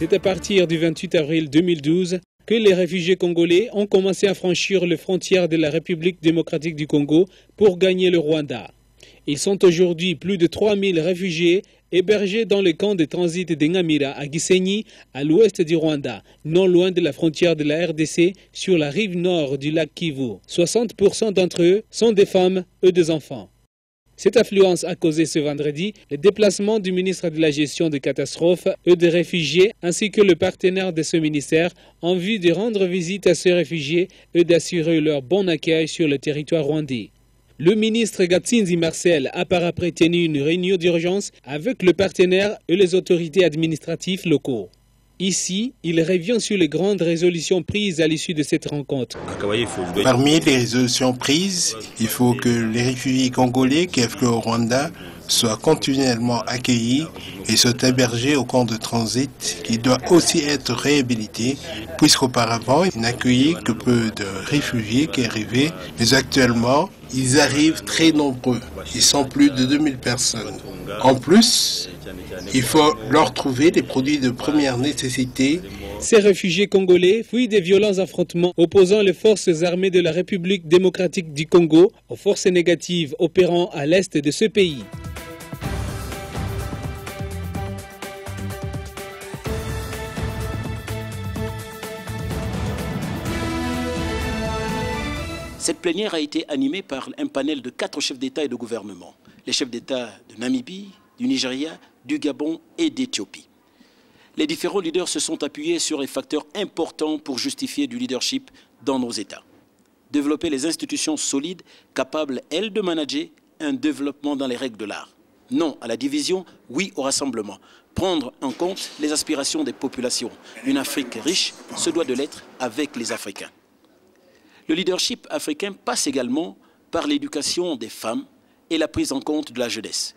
C'est à partir du 28 avril 2012 que les réfugiés congolais ont commencé à franchir les frontières de la République démocratique du Congo pour gagner le Rwanda. Ils sont aujourd'hui plus de 3000 réfugiés hébergés dans le camp de transit de Ngamira à Gisenyi, à l'ouest du Rwanda, non loin de la frontière de la RDC, sur la rive nord du lac Kivu. 60% d'entre eux sont des femmes et des enfants. Cette affluence a causé ce vendredi le déplacement du ministre de la Gestion des catastrophes et des réfugiés ainsi que le partenaire de ce ministère en vue de rendre visite à ces réfugiés et d'assurer leur bon accueil sur le territoire rwandais. Le ministre Gatsinzi Marcel a par après tenu une réunion d'urgence avec le partenaire et les autorités administratives locaux. Ici, il revient sur les grandes résolutions prises à l'issue de cette rencontre. Parmi les résolutions prises, il faut que les réfugiés congolais qui affluent au Rwanda soient continuellement accueillis et soient hébergés au camp de transit qui doit aussi être réhabilité puisqu'auparavant, il n'accueillait que peu de réfugiés qui arrivaient, mais actuellement, ils arrivent très nombreux. Ils sont plus de 2000 personnes. En plus, il faut leur trouver des produits de première nécessité. Ces réfugiés congolais fuient des violents affrontements opposant les forces armées de la République démocratique du Congo aux forces négatives opérant à l'est de ce pays. Cette plénière a été animée par un panel de 4 chefs d'État et de gouvernement. Les chefs d'État de Namibie, du Nigeria, du Gabon et d'Éthiopie. Les différents leaders se sont appuyés sur les facteurs importants pour justifier du leadership dans nos États. Développer les institutions solides, capables, elles, de manager un développement dans les règles de l'art. Non à la division, oui au rassemblement. Prendre en compte les aspirations des populations. Une Afrique riche se doit de l'être avec les Africains. Le leadership africain passe également par l'éducation des femmes et la prise en compte de la jeunesse.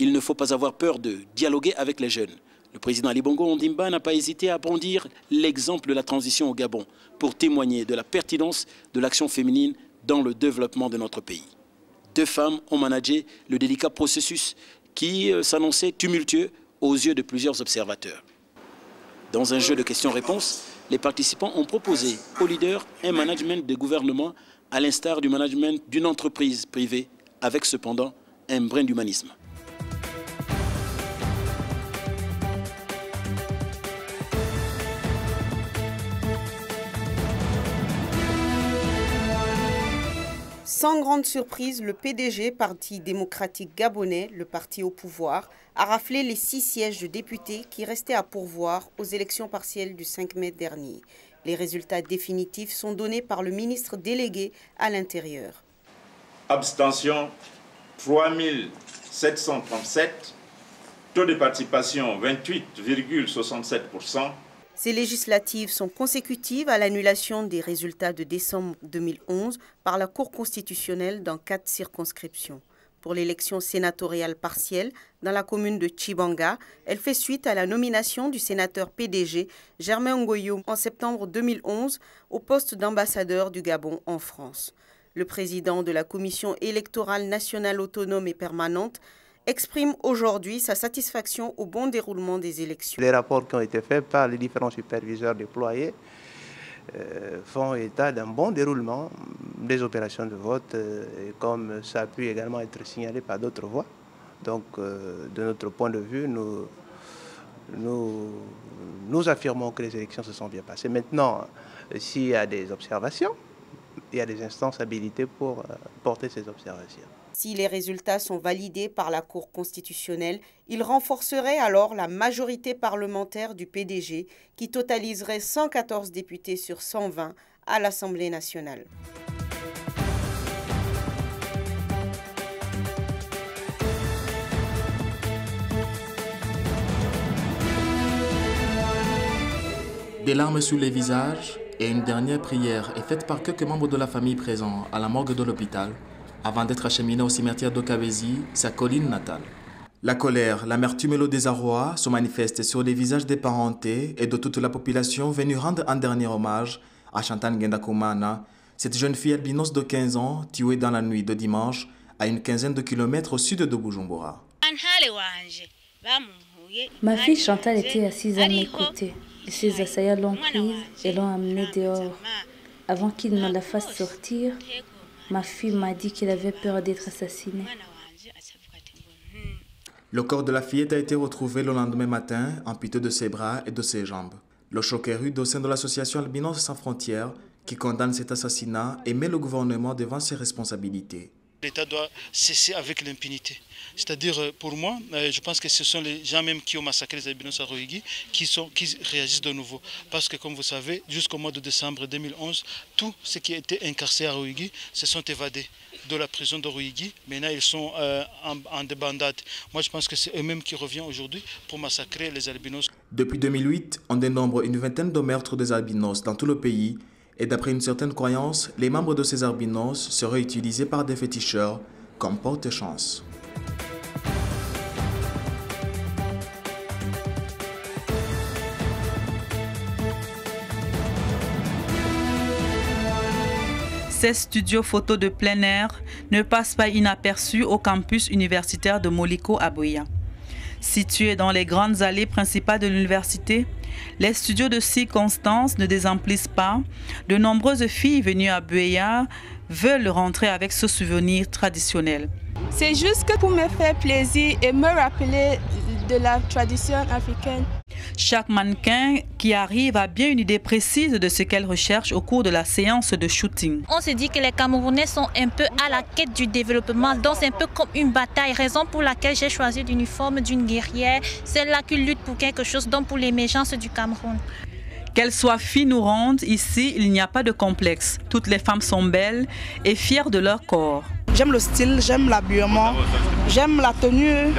Il ne faut pas avoir peur de dialoguer avec les jeunes. Le président Ali Bongo Ondimba n'a pas hésité à brandir l'exemple de la transition au Gabon pour témoigner de la pertinence de l'action féminine dans le développement de notre pays. 2 femmes ont managé le délicat processus qui s'annonçait tumultueux aux yeux de plusieurs observateurs. Dans un jeu de questions-réponses, les participants ont proposé aux leaders un management de gouvernement à l'instar du management d'une entreprise privée, avec cependant un brin d'humanisme. Sans grande surprise, le PDG, Parti démocratique gabonais, le parti au pouvoir, a raflé les 6 sièges de députés qui restaient à pourvoir aux élections partielles du 5 mai dernier. Les résultats définitifs sont donnés par le ministre délégué à l'Intérieur. Abstention 3737, taux de participation 28,67%. Ces législatives sont consécutives à l'annulation des résultats de décembre 2011 par la Cour constitutionnelle dans 4 circonscriptions. Pour l'élection sénatoriale partielle dans la commune de Tchibanga, elle fait suite à la nomination du sénateur PDG Germain Ngoyou en septembre 2011 au poste d'ambassadeur du Gabon en France. Le président de la Commission électorale nationale autonome et permanente exprime aujourd'hui sa satisfaction au bon déroulement des élections. Les rapports qui ont été faits par les différents superviseurs déployés font état d'un bon déroulement des opérations de vote, comme ça a pu également être signalé par d'autres voix. Donc, de notre point de vue, nous affirmons que les élections se sont bien passées. Maintenant, s'il y a des observations, il y a des instances habilitées pour porter ces observations. Si les résultats sont validés par la Cour constitutionnelle, il renforcerait alors la majorité parlementaire du PDG qui totaliserait 114 députés sur 120 à l'Assemblée nationale. Des larmes sur les visages et une dernière prière est faite par quelques membres de la famille présents à la morgue de l'hôpital avant d'être acheminé au cimetière d'Okabezi, sa colline natale. La colère, l'amertume et le désarroi se manifestent sur les visages des parentés et de toute la population venue rendre un dernier hommage à Chantal Ngendakumana, cette jeune fille albinos de 15 ans tuée dans la nuit de dimanche à une quinzaine de kilomètres au sud de Bujumbura. Ma fille Chantal était assise à mes côtés. Ses assaillants l'ont prise et l'ont amenée dehors. Avant qu'ils ne la fassent sortir, ma fille m'a dit qu'elle avait peur d'être assassinée. Le corps de la fillette a été retrouvé le lendemain matin, amputé de ses bras et de ses jambes. Le choc est rude au sein de l'association Albinos Sans Frontières qui condamne cet assassinat et met le gouvernement devant ses responsabilités. L'État doit cesser avec l'impunité. C'est-à-dire, pour moi, je pense que ce sont les gens même qui ont massacré les albinos à Ruigi qui réagissent de nouveau. Parce que, comme vous savez, jusqu'au mois de décembre 2011, tous ceux qui étaient incarcérés à Ruigi se sont évadés de la prison de Ruigi. Maintenant, ils sont en débandade. Moi, je pense que c'est eux-mêmes qui reviennent aujourd'hui pour massacrer les albinos. Depuis 2008, on dénombre une vingtaine de meurtres des albinos dans tout le pays. Et d'après une certaine croyance, les membres de ces albinos seraient utilisés par des féticheurs comme porte-chance. Ces studios photos de plein air ne passent pas inaperçus au campus universitaire de Moliko à Buea. Situés dans les grandes allées principales de l'université, les studios de circonstance ne désemplissent pas. De nombreuses filles venues à Buea veulent rentrer avec ce souvenir traditionnel. C'est juste que pour me faire plaisir et me rappeler de la tradition africaine. Chaque mannequin qui arrive a bien une idée précise de ce qu'elle recherche au cours de la séance de shooting. On se dit que les Camerounais sont un peu à la quête du développement, donc c'est un peu comme une bataille, raison pour laquelle j'ai choisi l'uniforme d'une guerrière, celle-là qui lutte pour quelque chose, donc pour l'émergence du Cameroun. Qu'elles soient fines ou rondes, ici, il n'y a pas de complexe. Toutes les femmes sont belles et fières de leur corps. J'aime le style, j'aime l'habillement, j'aime la tenue.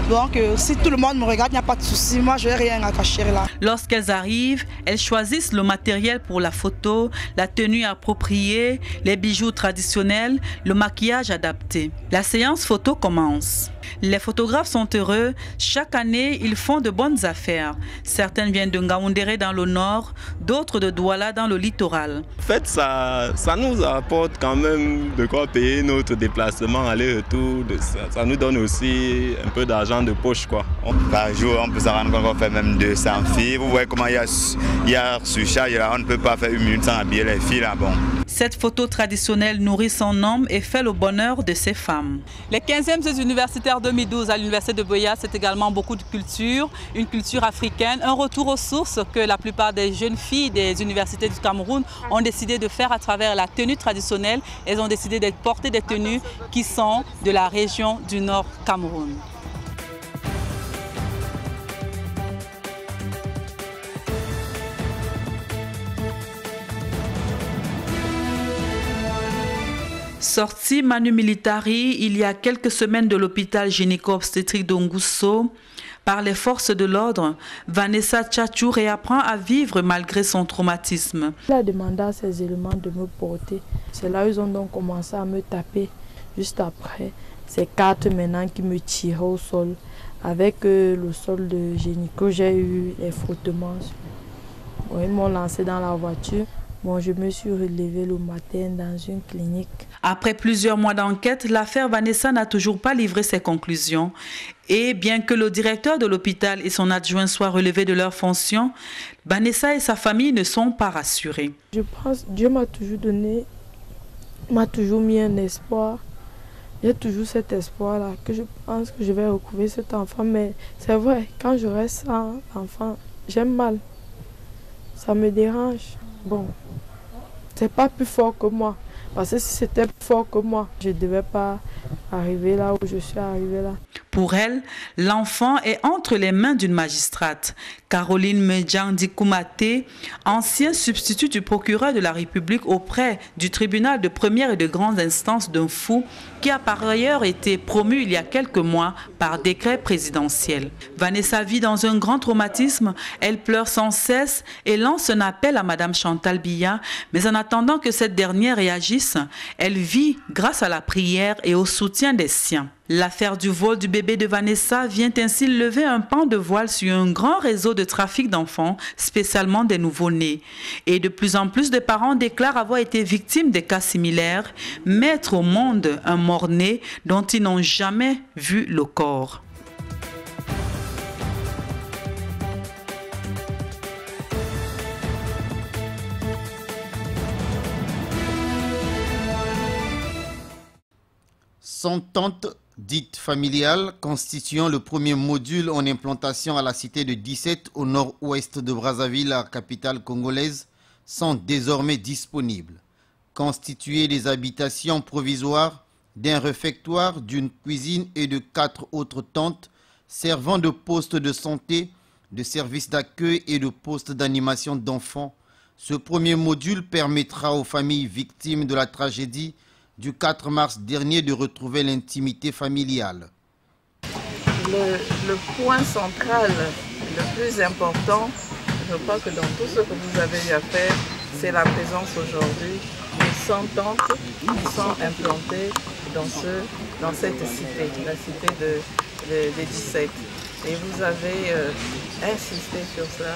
Donc, si tout le monde me regarde, il n'y a pas de souci. Moi, je n'ai rien à cacher là. Lorsqu'elles arrivent, elles choisissent le matériel pour la photo, la tenue appropriée, les bijoux traditionnels, le maquillage adapté. La séance photo commence. Les photographes sont heureux. Chaque année, ils font de bonnes affaires. Certaines viennent de Ngaoundéré dans le nord, d'autres de Douala dans le littoral. En fait, ça nous apporte quand même de quoi payer notre déplacement, aller-retour. Ça nous donne aussi un peu d'argent de poche, quoi. Par jour, on peut s'en rendre compte qu'on fait même 200 filles. Vous voyez comment il y a surcharge là, on ne peut pas faire une minute sans habiller les filles là, bon. Cette photo traditionnelle nourrit son homme et fait le bonheur de ses femmes. Les 15e Jeux universitaires 2012 à l'université de Buea, c'est également beaucoup de culture, une culture africaine, un retour aux sources que la plupart des jeunes filles des universités du Cameroun ont décidé de faire à travers la tenue traditionnelle. Elles ont décidé de porter des tenues qui sont de la région du Nord Cameroun. Sortie Manu Militari il y a quelques semaines de l'hôpital gynéco-obstétrique d'Ongousso par les forces de l'ordre, Vanessa Tchatchou réapprend à vivre malgré son traumatisme. Elle a demandé à ces éléments de me porter. C'est là où ils ont donc commencé à me taper. Juste après, ces 4 maintenant qui me tiraient au sol. Avec le sol de gynéco, j'ai eu les frottements. Bon, ils m'ont lancé dans la voiture. Bon, je me suis relevée le matin dans une clinique. Après plusieurs mois d'enquête, l'affaire Vanessa n'a toujours pas livré ses conclusions. Et bien que le directeur de l'hôpital et son adjoint soient relevés de leurs fonctions, Vanessa et sa famille ne sont pas rassurés. Je pense que Dieu m'a toujours mis un espoir. J'ai toujours cet espoir-là, que je pense que je vais retrouver cet enfant. Mais c'est vrai, quand je reste sans enfant, j'aime mal. Ça me dérange. Bon, c'est pas plus fort que moi. Parce que si c'était plus fort que moi, je ne devais pas arriver là où je suis arrivée là. Pour elle, l'enfant est entre les mains d'une magistrate. Caroline Medjandi Koumate, ancien substitut du procureur de la République auprès du tribunal de première et de grande instance d'un fou, qui a par ailleurs été promu il y a quelques mois par décret présidentiel. Vanessa vit dans un grand traumatisme, elle pleure sans cesse et lance un appel à Madame Chantal Biya, mais en attendant que cette dernière réagisse, elle vit grâce à la prière et au soutien des siens. L'affaire du vol du bébé de Vanessa vient ainsi lever un pan de voile sur un grand réseau de trafic d'enfants, spécialement des nouveau-nés. Et de plus en plus de parents déclarent avoir été victimes de cas similaires, mettre au monde un mort-né dont ils n'ont jamais vu le corps. 100 tentes dites familiales, constituant le premier module en implantation à la cité de 17 au nord-ouest de Brazzaville, la capitale congolaise, sont désormais disponibles. Constituées des habitations provisoires, d'un réfectoire, d'une cuisine et de 4 autres tentes servant de poste de santé, de services d'accueil et de poste d'animation d'enfants. Ce premier module permettra aux familles victimes de la tragédie du 4 mars dernier de retrouver l'intimité familiale. Le point central, le plus important, je crois que dans tout ce que vous avez eu à faire, c'est la présence aujourd'hui de 100 tentes qui sont implantées dans cette cité, la cité des 17. Et vous avez insisté sur ça,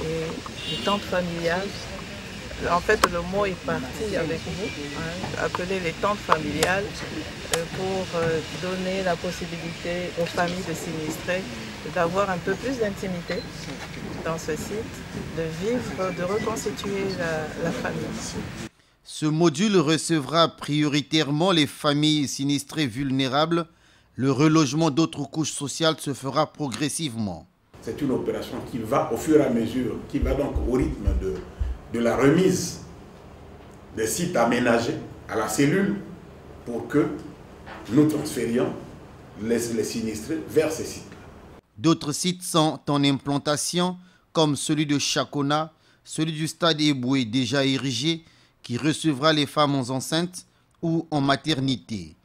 et les tentes familiales. En fait, le mot est parti avec vous, appeler les tentes familiales pour donner la possibilité aux familles de sinistrés d'avoir un peu plus d'intimité dans ce site, de vivre, de reconstituer la famille. Ce module recevra prioritairement les familles sinistrées vulnérables. Le relogement d'autres couches sociales se fera progressivement. C'est une opération qui va au fur et à mesure, qui va donc au rythme de la remise des sites aménagés à la cellule pour que nous transférions les sinistrés vers ces sites. D'autres sites sont en implantation, comme celui de Chakona, celui du stade Eboué déjà érigé, qui recevra les femmes enceintes ou en maternité.